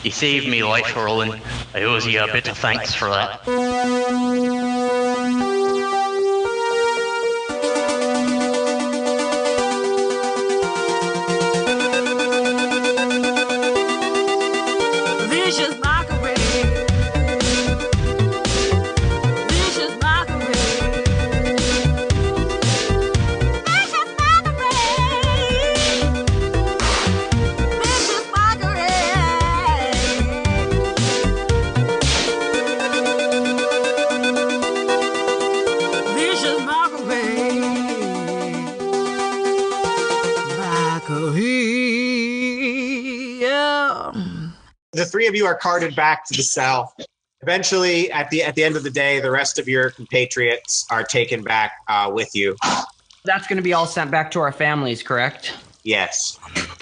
You saved me life, Roland. I owe you a bit of thanks for that. The three of you are carted back to the cell. Eventually, at the end of the day, the rest of your compatriots are taken back with you. That's going to be all sent back to our families, correct? Yes.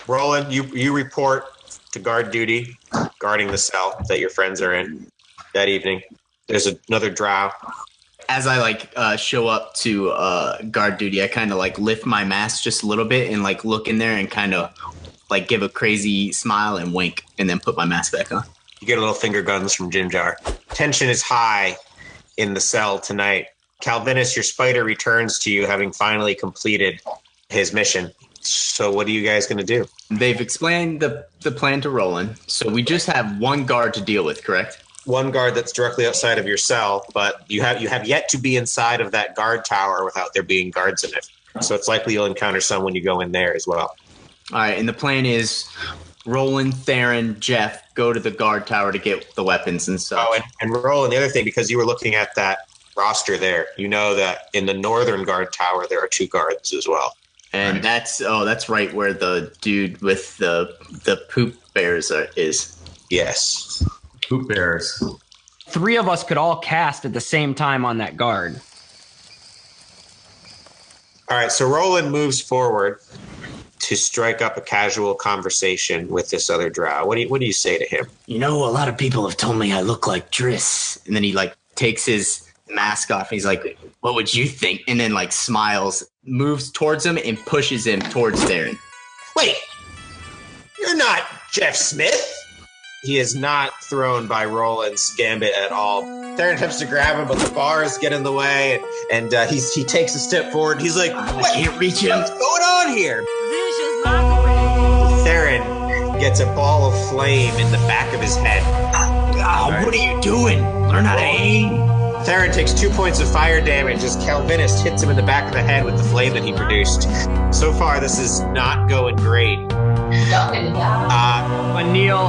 Roland, you report to guard duty, guarding the cell that your friends are in that evening. There's another drow. As I show up to guard duty, I kind of lift my mask just a little bit and look in there and kind of give a crazy smile and wink, and then put my mask back on. You get a little finger guns from Jim Jar. Tension is high in the cell tonight. Calvinus, your spider returns to you, having finally completed his mission. So what are you guys going to do? They've explained the plan to Roland, so we just have one guard to deal with, correct? One guard that's directly outside of your cell, but you have yet to be inside of that guard tower without there being guards in it. So it's likely you'll encounter some when you go in there as well. All right, and the plan is Roland, Theron, Jeff go to the guard tower to get the weapons and stuff. Oh, and Roland, the other thing, because you were looking at that roster there, you know that in the northern guard tower there are two guards as well. And that's right where the dude with the poop bears is. Yes. Poop bears. 3 of us could all cast at the same time on that guard. All right, so Roland moves forward to strike up a casual conversation with this other drow. What do you say to him? You know, a lot of people have told me I look like Driss. And then he takes his mask off. And he's like, what would you think? And then smiles, moves towards him and pushes him towards Theron. Wait, you're not Jeff Smith. He is not thrown by Roland's gambit at all. Theron attempts to grab him, but the bars get in the way, and he takes a step forward. He's like, I can't reach him. What's going on here? Theron gets a ball of flame in the back of his head. Oh, what are you doing? Learn how to aim. Theron takes 2 points of fire damage as Calvinus hits him in the back of the head with the flame that he produced. So far, this is not going great. Neil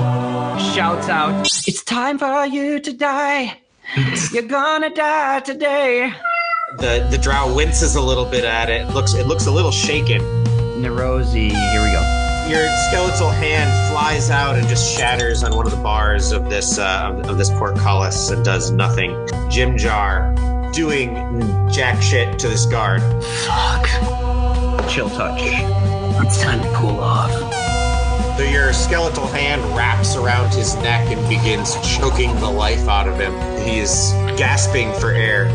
shouts out, "It's time for you to die. You're gonna die today." The drow winces a little bit at it. It looks a little shaken. Nerosi, here we go. Your skeletal hand flies out and just shatters on one of the bars of this portcullis and does nothing. Jim Jar doing jack shit to this guard. Fuck. Chill touch. It's time to cool off. So your skeletal hand wraps around his neck and begins choking the life out of him. He is gasping for air.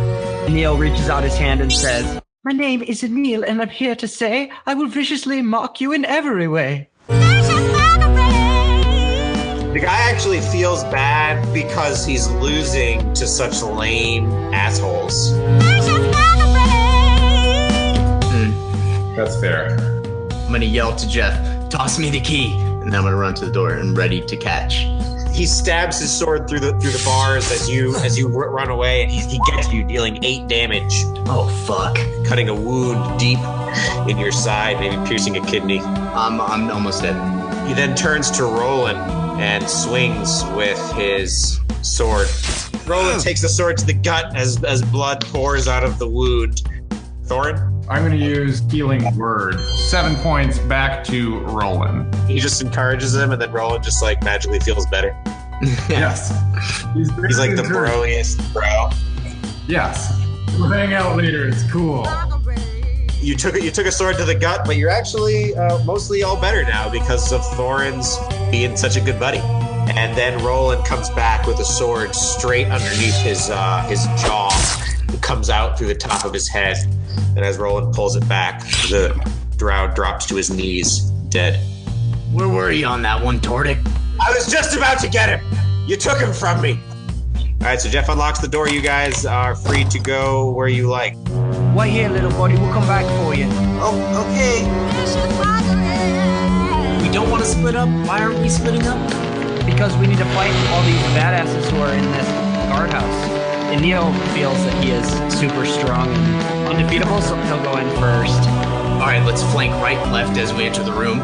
Neil reaches out his hand and says, "My name is Neil, and I'm here to say I will viciously mock you in every way." The guy actually feels bad because he's losing to such lame assholes. That's fair. I'm going to yell to Jeff, toss me the key. And then I'm going to run to the door and ready to catch. He stabs his sword through the bars as you run away, and he gets you, dealing 8 damage. Oh, fuck. Cutting a wound deep in your side, maybe piercing a kidney. I'm almost dead. He then turns to Roland and swings with his sword. Roland takes the sword to the gut as blood pours out of the wound. Thorin? I'm going to use Healing Word. 7 points back to Roland. He just encourages him, and then Roland just magically feels better. Yes. He's like the broiest bro. Yes. We'll hang out later. It's cool. You took a sword to the gut, but you're actually mostly all better now because of Thorin's being such a good buddy. And then Roland comes back with a sword straight underneath his jaw. It comes out through the top of his head. And as Roland pulls it back, the drow drops to his knees, dead. Where were you on that one, Tordek? I was just about to get him. You took him from me. All right, so Jeff unlocks the door. You guys are free to go where you like. Wait here, little buddy. We'll come back for you. Oh, okay. We don't want to split up. Why aren't we splitting up? Because we need to fight all these badasses who are in this guardhouse. And Neil feels that he is super strong and undefeatable, so he'll go in first. All right, let's flank right and left as we enter the room.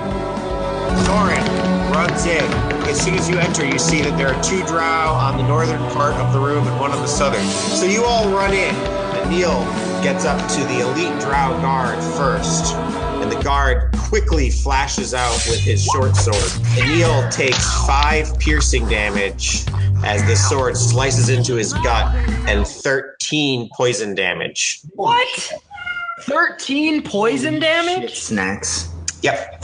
Thorin runs in. As soon as you enter, you see that there are 2 drow on the northern part of the room and 1 on the southern. So you all run in, and Neil gets up to the elite drow guard first. And the guard quickly flashes out with his short sword. And Neil takes 5 piercing damage as the sword slices into his gut and 13 poison damage. What? 13 poison damage? Shit snacks. Yep.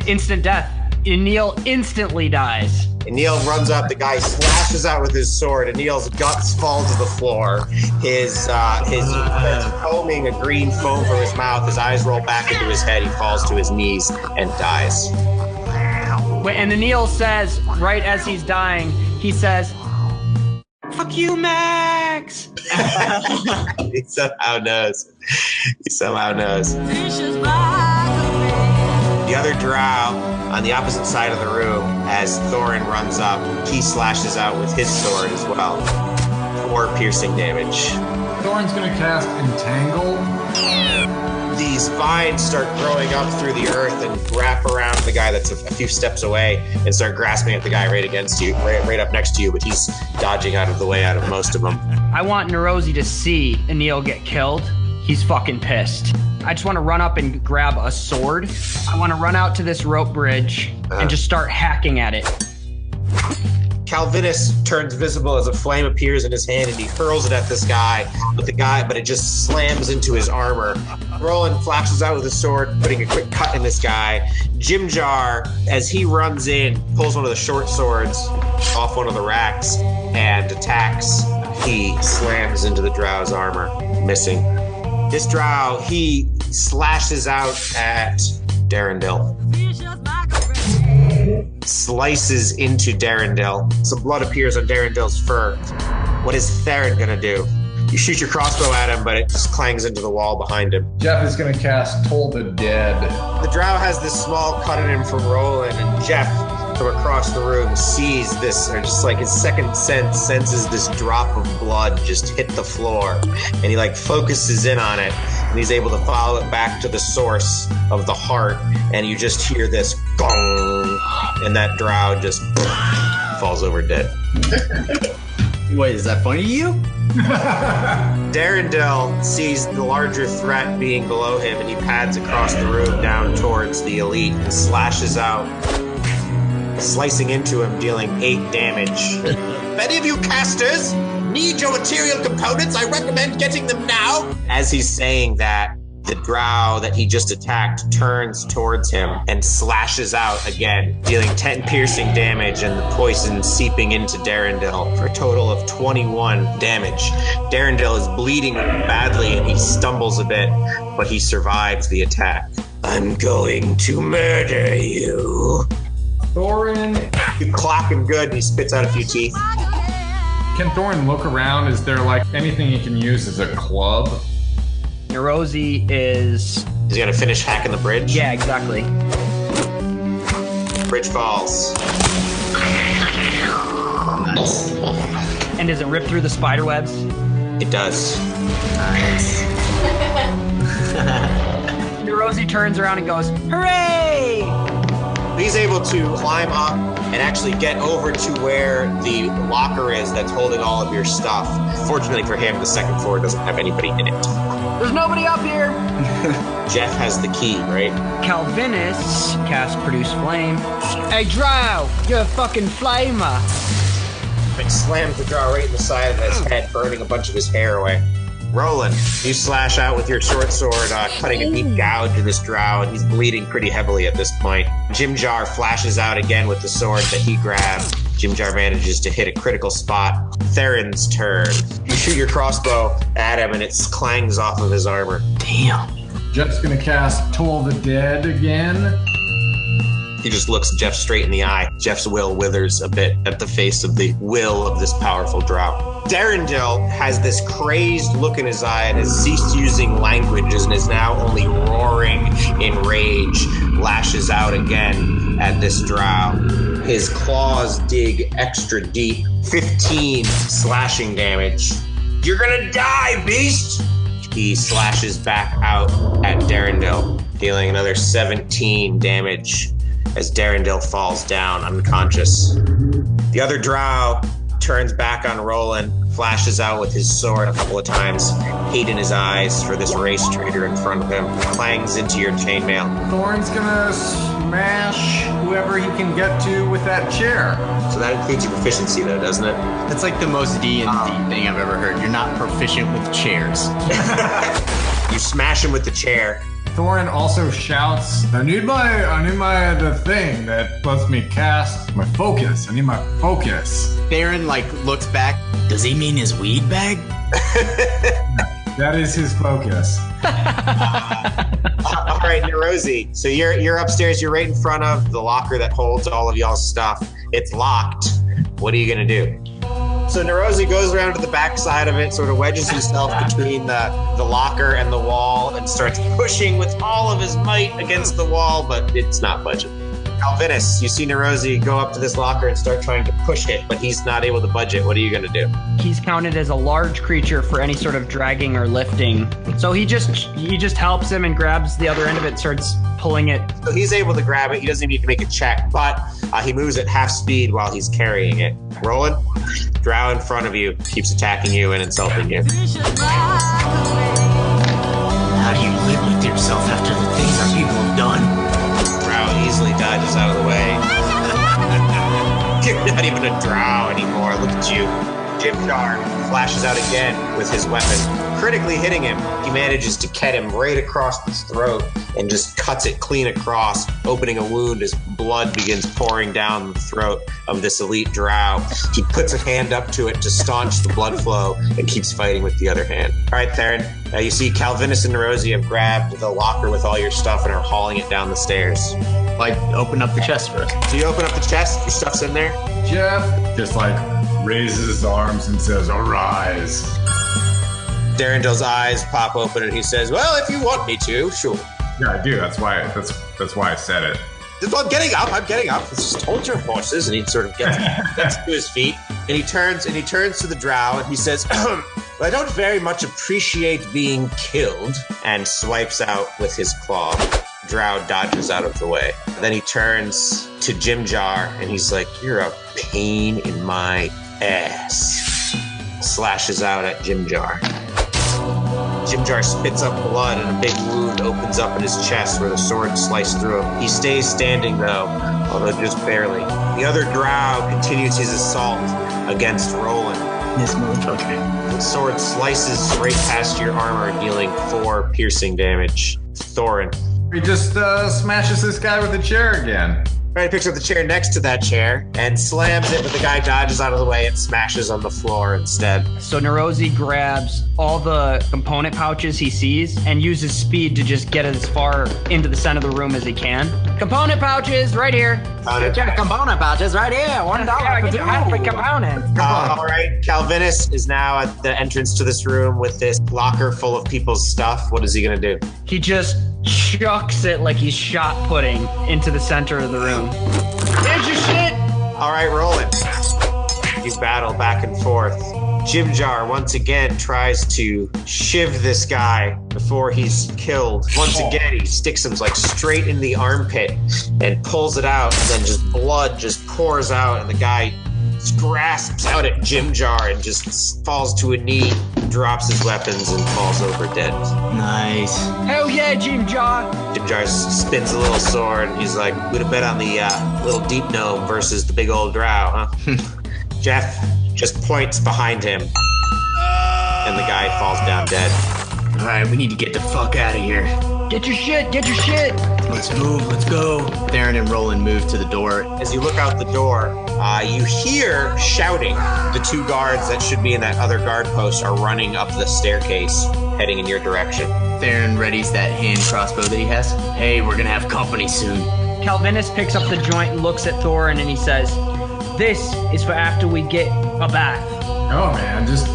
Instant death. And Neil instantly dies. And Neil runs up, the guy slashes out with his sword, and Neil's guts fall to the floor. His foaming a green foam from his mouth, his eyes roll back into his head, he falls to his knees and dies. Wait, and then Neil says, right as he's dying, he says, "Fuck you, Max!" He somehow knows. The other drow on the opposite side of the room, as Thorin runs up, he slashes out with his sword as well. 4 piercing damage. Thorin's gonna cast Entangle. These vines start growing up through the earth and wrap around the guy that's a few steps away and start grasping at the guy right against you, right up next to you, but he's dodging out of the way out of most of them. I want Nerozi to see Neil get killed. He's fucking pissed. I just want to run up and grab a sword. I want to run out to this rope bridge and just start hacking at it. Calvinus turns visible as a flame appears in his hand and he hurls it at this guy, but it just slams into his armor. Roland flashes out with his sword, putting a quick cut in this guy. Jimjar, as he runs in, pulls one of the short swords off one of the racks and attacks. He slams into the drow's armor, missing. This drow, he slashes out at Darendil. Slices into Darendil. Some blood appears on Darendil's fur. What is Theron gonna do? You shoot your crossbow at him, but it just clangs into the wall behind him. Jeff is gonna cast Toll the Dead. The drow has this small cut in him from Roland, and Jeff from across the room sees this, or just like his second sense senses this drop of blood just hit the floor, and he like focuses in on it, and he's able to follow it back to the source of the heart, and you just hear this gong, and that drow just falls over dead. Wait, is that funny to you? Darendil sees the larger threat being below him, and he pads across the room down towards the elite and slashes out, slicing into him, dealing 8 damage. If any of you casters need your material components, I recommend getting them now. As he's saying that, the drow that he just attacked turns towards him and slashes out again, dealing 10 piercing damage and the poison seeping into Darendil for a total of 21 damage. Darendil is bleeding badly and he stumbles a bit, but he survives the attack. I'm going to murder you. Thorin, You clap him good and he spits out a few teeth. can Thorin look around? Is there like anything he can use as a club? Nerozi is... He's gonna finish hacking the bridge. Yeah, exactly. Bridge falls. Nice. And does it rip through the spider webs? It does. Nice. Nerozi turns around and goes, "Hooray!" He's able to climb up and actually get over to where the locker is that's holding all of your stuff. Fortunately for him, the second floor doesn't have anybody in it. There's nobody up here. Jeff has the key, right? Calvinus cast Produce Flame. Hey, Drow, you're a fucking flamer. It slams the draw right in the side of his head, burning a bunch of his hair away. Roland, you slash out with your short sword, cutting a deep gouge in this drow, and he's bleeding pretty heavily at this point. Jimjar flashes out again with the sword that he grabbed. Jimjar manages to hit a critical spot. Theron's turn. You shoot your crossbow at him, and it clangs off of his armor. Damn. Jeff's gonna cast Toll the Dead again. He just looks Jeff straight in the eye. Jeff's will withers a bit at the face of the will of this powerful drow. Darendil has this crazed look in his eye and has ceased using languages and is now only roaring in rage, lashes out again at this drow. His claws dig extra deep. 15 slashing damage. You're gonna die, beast! He slashes back out at Darendil, dealing another 17 damage as Darendil falls down unconscious. The other drow turns back on Roland, flashes out with his sword a couple of times, hate in his eyes for this race traitor in front of him, clangs into your chainmail. Thorn's gonna smash whoever he can get to with that chair. So that includes your proficiency though, doesn't it? That's like the most D&D thing I've ever heard. You're not proficient with chairs. You smash him with the chair. Thorin also shouts, I need the thing that lets me cast my focus. I need my focus. Theron looks back. Does he mean his weed bag? That is his focus. All right, Nerozi. So you're upstairs. You're right in front of the locker that holds all of y'all's stuff. It's locked. What are you gonna do? So Nerozi goes around to the back side of it, sort of wedges himself between the locker and the wall, and starts pushing with all of his might against the wall, but it's not budging. Calvinus, you see Nerozi go up to this locker and start trying to push it, but he's not able to budge it. What are you going to do? He's counted as a large creature for any sort of dragging or lifting. So he just helps him and grabs the other end of it, starts pulling it. So he's able to grab it. He doesn't need to make a check, but he moves at half speed while he's carrying it. Roland, drow in front of you, keeps attacking you and insulting you. How do you live with yourself after the things our people have done? Drow easily dodges out of the way. You're not even a drow anymore. Look at you. Jimjar flashes out again with his weapon, critically hitting him. He manages to cut him right across his throat and just cuts it clean across, opening a wound as blood begins pouring down the throat of this elite drow. He puts a hand up to it to staunch the blood flow and keeps fighting with the other hand. All right, Theron. Now you see Calvinus and Nerozi have grabbed the locker with all your stuff and are hauling it down the stairs. Open up the chest for us. So you open up the chest, your stuff's in there. Jeff just raises his arms and says, "Arise." Darendil's eyes pop open and he says, "Well, if you want me to, sure." Yeah, I do. That's why I said it. Well, I'm getting up. Just hold your horses. And he sort of gets to his feet and he turns to the drow and he says, "Well, I don't very much appreciate being killed," and swipes out with his claw. Drow dodges out of the way. Then he turns to Jimjar and he's like, "You're a pain in my ass." Slashes out at Jimjar. Jimjar spits up blood and a big wound opens up in his chest where the sword sliced through him. He stays standing though, although just barely. The other drow continues his assault against Roland. This motherfucker. The sword slices right past your armor, dealing 4 piercing damage. Thorin. He just smashes this guy with a chair again. Right, he picks up the chair next to that chair and slams it, but the guy dodges out of the way and smashes on the floor instead. So Nerozi grabs all the component pouches he sees and uses speed to just get as far into the center of the room as he can. Component pouches right here. Component pouches right here. $1 for component. All right, Calvinus is now at the entrance to this room with this locker full of people's stuff. What is he going to do? He just chucks it like he's shot putting into the center of the room. Here's your shit! All right, Roland. You battle back and forth. Jimjar once again tries to shiv this guy before he's killed. Once again, he sticks him straight in the armpit and pulls it out, and then just blood just pours out, and the guy grasps out at Jimjar and just falls to a knee, drops his weapons, and falls over dead. Nice. Hell yeah, Jimjar! Jimjar spins a little sword, and he's like, "We'd have bet on the little deep gnome versus the big old drow, huh?" Jeff just points behind him, and the guy falls down dead. All right, we need to get the fuck out of here. Get your shit! Get your shit! Let's move. Let's go. Theron and Roland move to the door. As you look out the door, you hear shouting. The 2 guards that should be in that other guard post are running up the staircase, heading in your direction. Theron readies that hand crossbow that he has. Hey, we're gonna have company soon. Calvinus picks up the joint and looks at Thorin and he says, "This is for after we get a bath." Oh man, just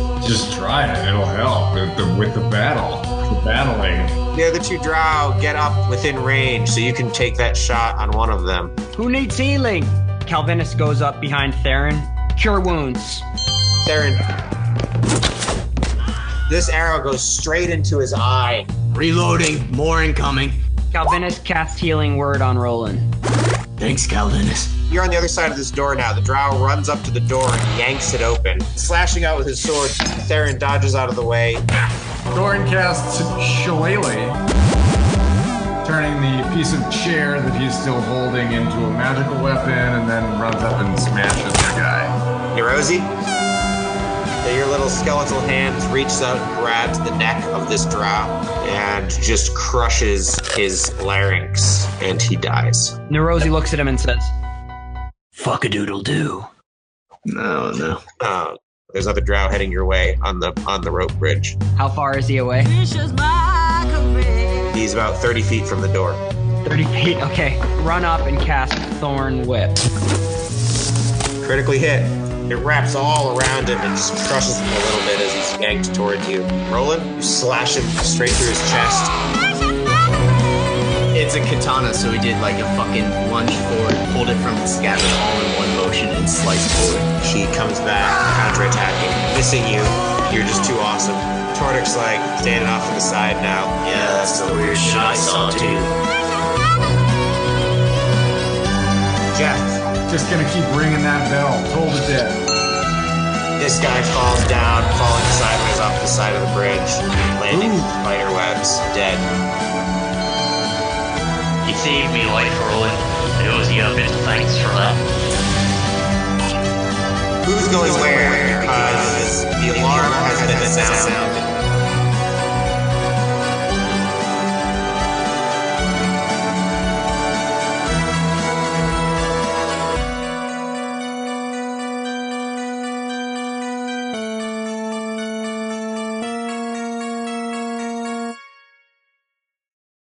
try it. It'll help with the battling. The other two drow get up within range, so you can take that shot on one of them. Who needs healing? Calvinus goes up behind Theron. Cure wounds. Theron. This arrow goes straight into his eye. Reloading. More incoming. Calvinus casts healing word on Roland. Thanks, Calvinus. You're on the other side of this door now. The drow runs up to the door and yanks it open. Slashing out with his sword, Theron dodges out of the way. Thorin casts Shillelagh, turning the piece of chair that he's still holding into a magical weapon, and then runs up and smashes the guy. Hey, Rosie? Your little skeletal hand reaches out and grabs the neck of this drow and just crushes his larynx, and he dies. Nerosi looks at him and says, "Fuck-a-doodle-doo." No. There's another drow heading your way on the rope bridge. How far is he away? He's about 30 feet from the door. 30 feet, okay. Run up and cast Thorn Whip. Critically hit. It wraps all around him and just crushes him a little bit as he's yanked toward you. Roland, you slash him straight through his chest. It's a katana, so we did like a fucking lunge forward, pulled it from the scabbard all in one motion, and sliced forward. She comes back, counterattacking, missing you. You're just too awesome. Tordek's like standing off to the side now. Yeah, that's the weird shit I saw too. Jeff, Just gonna keep ringing that bell. Toll the dead. this guy falls down, falling sideways off the side of the bridge, landing in spider webs, dead. You saved me life, Roland. I owe you a bit of thanks for that. Who's going where? Because the alarm has been sounded.